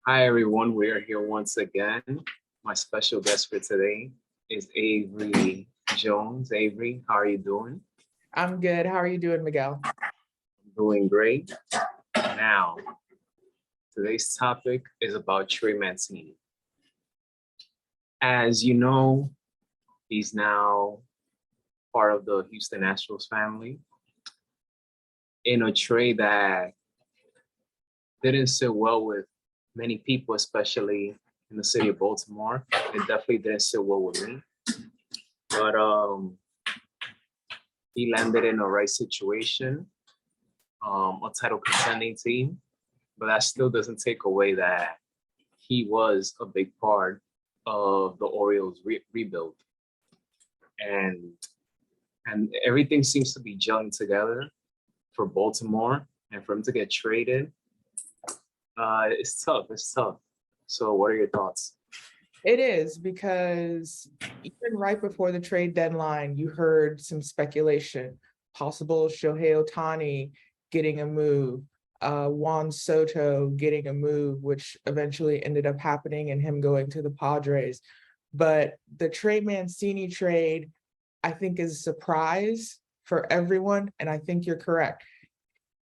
Hi everyone, we are here once again. My special guest for today is Avery Jones. Avery, how are you doing? I'm good. How are you doing, Miguel? I'm doing great. Now, today's topic is about Trey Mancini. As you know, he's now part of the Houston Astros family in a trade that didn't sit well with many people, especially in the city of Baltimore. It definitely didn't sit well with me. But he landed in a right situation, a title contending team, but that still doesn't take away that he was a big part of the Orioles rebuild, and and everything seems to be gelling together for Baltimore, and for him to get traded, it's tough. It's tough. So, what are your thoughts? It is because even right before the trade deadline, you heard some speculation, possible Shohei Ohtani getting a move, Juan Soto getting a move, which eventually ended up happening and him going to the Padres. But the Trey Mancini trade, I think, is a surprise for everyone. And I think you're correct.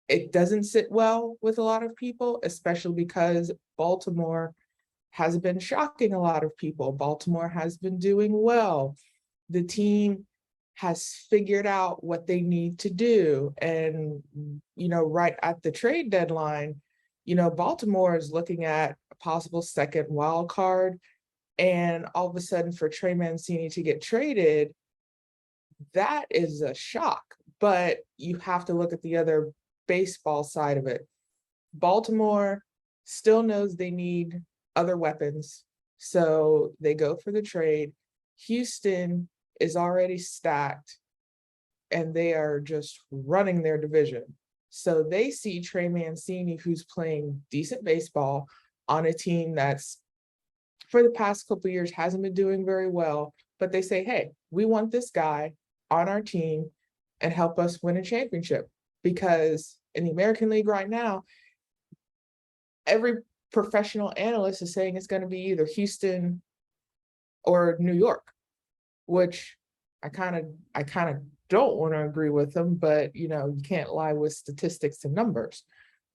It doesn't sit well with a lot of people, especially because Baltimore has been shocking a lot of people. Baltimore has been doing well. The team has figured out what they need to do. And, right at the trade deadline, Baltimore is looking at a possible second wild card. And all of a sudden, for Trey Mancini to get traded, that is a shock. But you have to look at the other baseball side of it. Baltimore still knows they need other weapons, so they go for the trade. Houston is already stacked and they are just running their division. So they see Trey Mancini, who's playing decent baseball on a team that's for the past couple of years hasn't been doing very well, but they say, hey, we want this guy on our team and help us win a championship. Because in the American League right now, every professional analyst is saying it's going to be either Houston or New York, which I kind of don't want to agree with them, but you can't lie with statistics and numbers.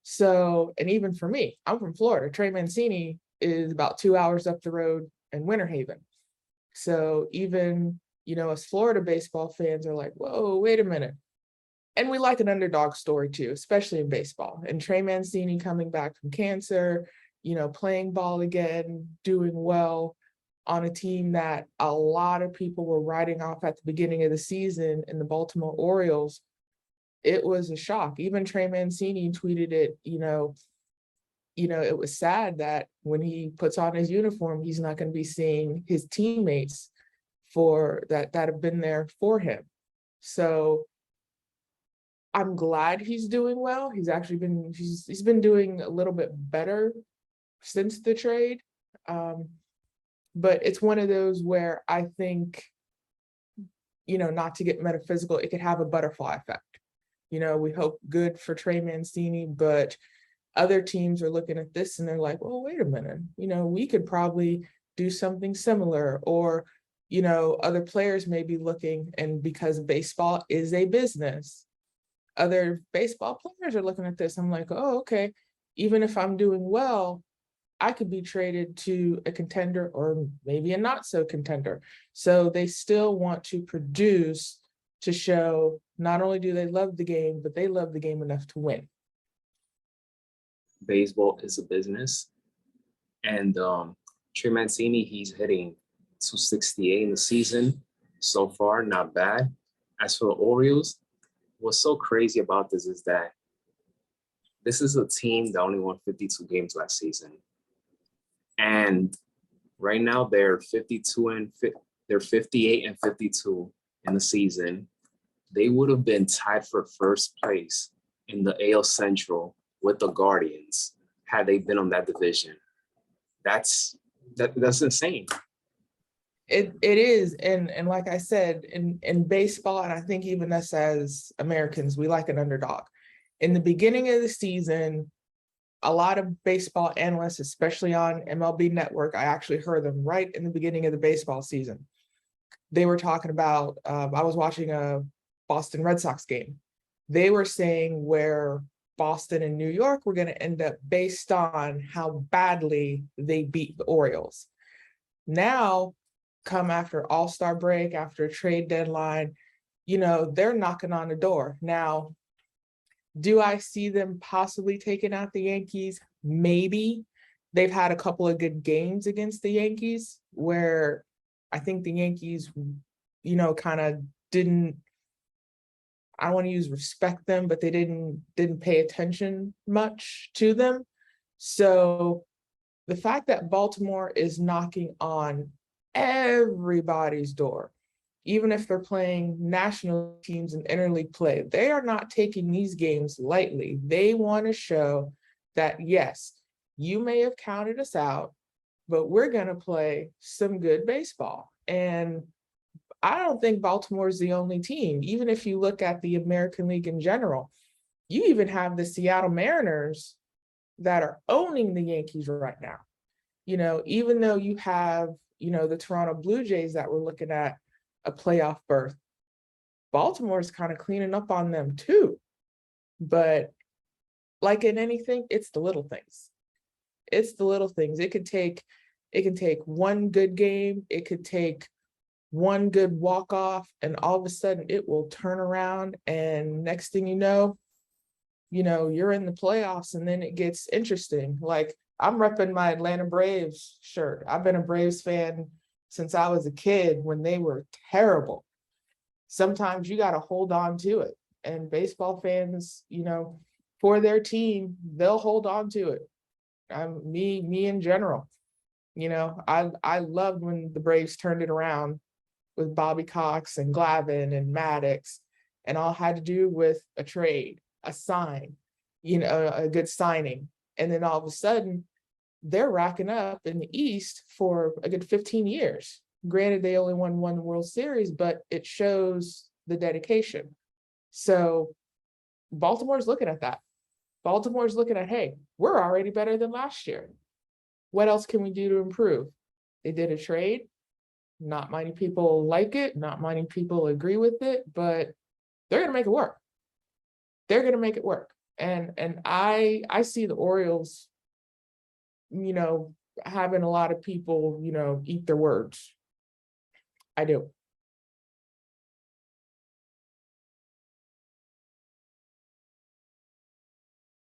So, and even for me, I'm from Florida. Trey Mancini is about 2 hours up the road in Winter Haven. So even, us Florida baseball fans are like, whoa, wait a minute. And we like an underdog story too, especially in baseball. And Trey Mancini coming back from cancer, playing ball again, doing well on a team that a lot of people were writing off at the beginning of the season in the Baltimore Orioles. It was a shock. Even Trey Mancini tweeted it, it was sad that when he puts on his uniform, he's not going to be seeing his teammates for that have been there for him. So I'm glad he's doing well. He's been doing a little bit better since the trade. But it's one of those where I think, not to get metaphysical, it could have a butterfly effect. We hope good for Trey Mancini, but other teams are looking at this and they're like, well, wait a minute, we could probably do something similar. Or, other players may be looking, and because baseball is a business, other baseball players are looking at this. I'm like, oh, okay. Even if I'm doing well, I could be traded to a contender or maybe a not so contender. So they still want to produce to show not only do they love the game, but they love the game enough to win. Baseball is a business, and Trey Mancini, he's hitting 268 in the season so far, not bad. As for the Orioles, what's so crazy about this is that this is a team that only won 52 games last season, and right now they're 58 and 52 in the season. They would have been tied for first place in the AL Central with the Guardians had they been on that division. That's insane. It is, and like I said, in baseball, and I think even us as Americans, we like an underdog. In the beginning of the season, a lot of baseball analysts, especially on MLB Network, I actually heard them right in the beginning of the baseball season. They were talking about, I was watching a Boston Red Sox game. They were saying where Boston and New York were going to end up based on how badly they beat the Orioles. Now, come after All-Star break, after trade deadline, they're knocking on the door. Now, do I see them possibly taking out the Yankees? Maybe. They've had a couple of good games against the Yankees where I think the Yankees, kind of didn't, I don't want to use respect them, but they didn't pay attention much to them. So the fact that Baltimore is knocking on everybody's door, even if they're playing national teams in interleague play, they are not taking these games lightly. They want to show that, yes, you may have counted us out, but we're going to play some good baseball. And I don't think Baltimore is the only team. Even if you look at the American League in general, you even have the Seattle Mariners that are owning the Yankees right now. Even though you have, the Toronto Blue Jays that were looking at a playoff berth, Baltimore's kind of cleaning up on them too. But like in anything, it's the little things. It's the little things. It can take one good game, it could take one good walk-off, and all of a sudden it will turn around, and next thing you know, you're in the playoffs, and then it gets interesting. Like, I'm repping my Atlanta Braves shirt. I've been a Braves fan since I was a kid when they were terrible. Sometimes you got to hold on to it. And baseball fans, for their team, they'll hold on to it. Me in general. I loved when the Braves turned it around with Bobby Cox and Glavine and Maddox, and all had to do with a trade, a sign, a good signing. And then all of a sudden, they're racking up in the East for a good 15 years. Granted, they only won one World Series, but it shows the dedication. So Baltimore's looking at that. Baltimore's looking at, hey, we're already better than last year. What else can we do to improve? They did a trade. Not many people like it. Not many people agree with it, but they're going to make it work. They're going to make it work. And I see the Orioles, having a lot of people, eat their words. I do.